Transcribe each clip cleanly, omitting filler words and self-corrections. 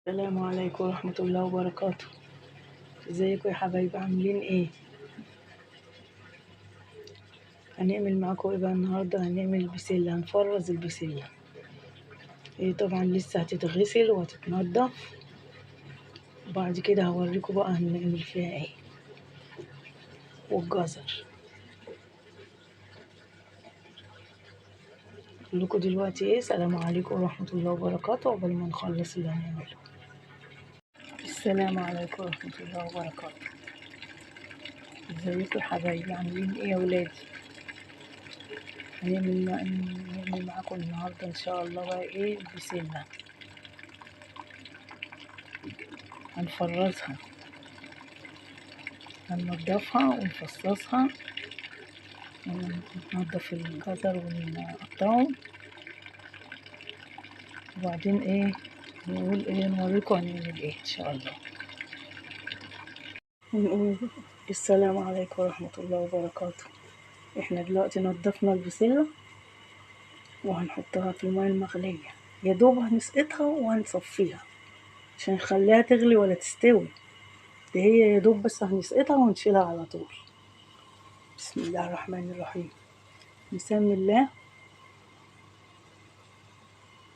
السلام عليكم ورحمة الله وبركاته. ازيكم يا حبايبي، عاملين ايه؟ هنعمل معاكم ايه بقى النهارده؟ هنعمل البسلة، هنفرز البسلة. هي طبعا لسه هتتغسل وهتتنضف، وبعد كده هوريكم بقى هنعمل فيها ايه. والجزر اقول لكم دلوقتي ايه. السلام عليكم ورحمة الله وبركاته. قبل ما نخلص اللي هنعمله، السلام عليكم ورحمة الله وبركاته. ازيكم يا حبايبي، عاملين ايه يا ولادي؟ هنعمل معاكم النهارده ان شاء الله بقى ايه، البسلة. هنفرزها، هننضفها ونفصصها، وننضف الجزر ونقطعه، وبعدين ايه نقول ايه، نوريكم هنعمل ايه ان شاء الله. ونقول السلام عليكم ورحمة الله وبركاته. احنا دلوقتي نضفنا البسلة وهنحطها في الماء المغلية، يا دوب هنسقطها وهنصفيها عشان نخليها تغلي ولا تستوي. دي هي يا دوب بس هنسقطها ونشيلها على طول. بسم الله الرحمن الرحيم. نسمي الله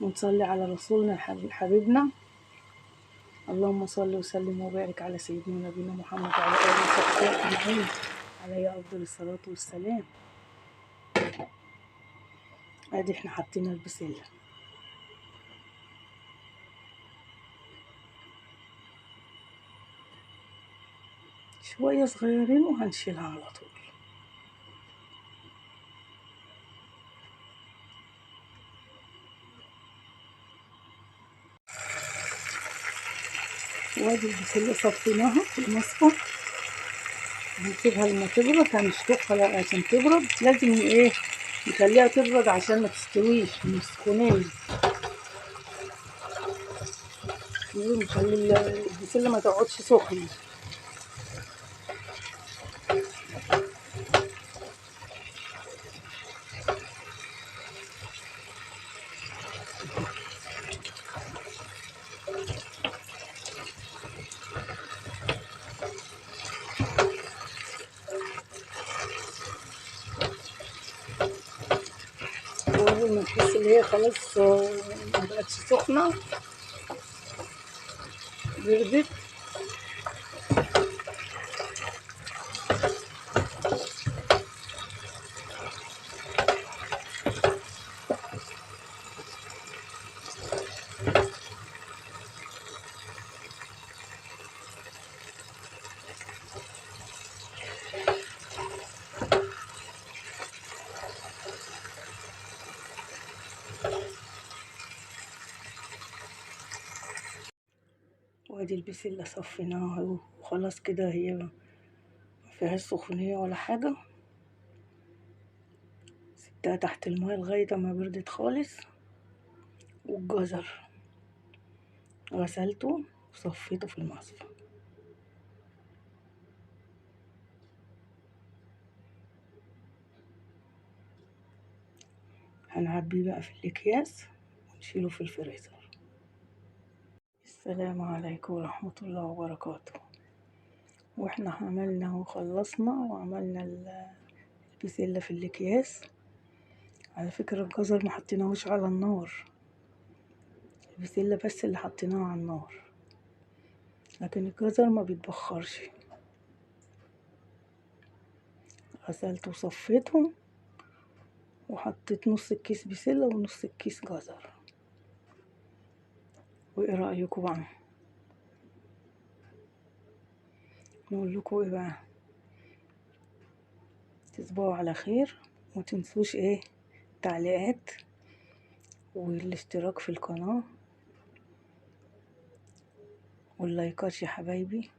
ونصلي على رسولنا حبيبنا. اللهم صل وسلم وبارك على سيدنا نبينا محمد وعلى اله وصحبه اجمعين، عليه افضل الصلاه والسلام. ادي احنا حطينا البسله، شويه صغيرين وهنشيلها على طول. وادي البسله صفيناها في المصفى، هنسيبها لما تبرد. هنشطفها عشان تبرد، لازم ايه نخليها تبرد عشان ما تستويش من السخونيه. نخلي البسله ما تقعدش سخنه. واول ما نحس ان هي خلاص ما بقتش سخنه، بردت، وادي البسلة صفيناها وخلاص كده، هي مفيهاش سخونية ولا حاجة. سبتها تحت الماء لغاية ما بردت خالص. والجزر غسلته وصفيته في المصفى. هنعبيه بقى في الأكياس ونشيله في الفريزر. السلام عليكم ورحمة الله وبركاته. واحنا عملنا وخلصنا وعملنا البسلة في الأكياس. على فكرة الجزر ما حطيناهوش على النار، البسلة بس اللي حطيناها على النار، لكن الجزر ما بيتبخرش. غسلت وصفيتهم وحطيت نص الكيس بسلة ونص الكيس جزر. وايه رأيكم بقى؟ نقول لكم ايه بقى؟ تصبحوا على خير، ومتنسوش ايه، تعليقات والاشتراك في القناة واللايكات يا حبايبي.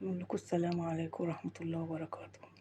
نقول لكم السلام عليكم ورحمة الله وبركاته.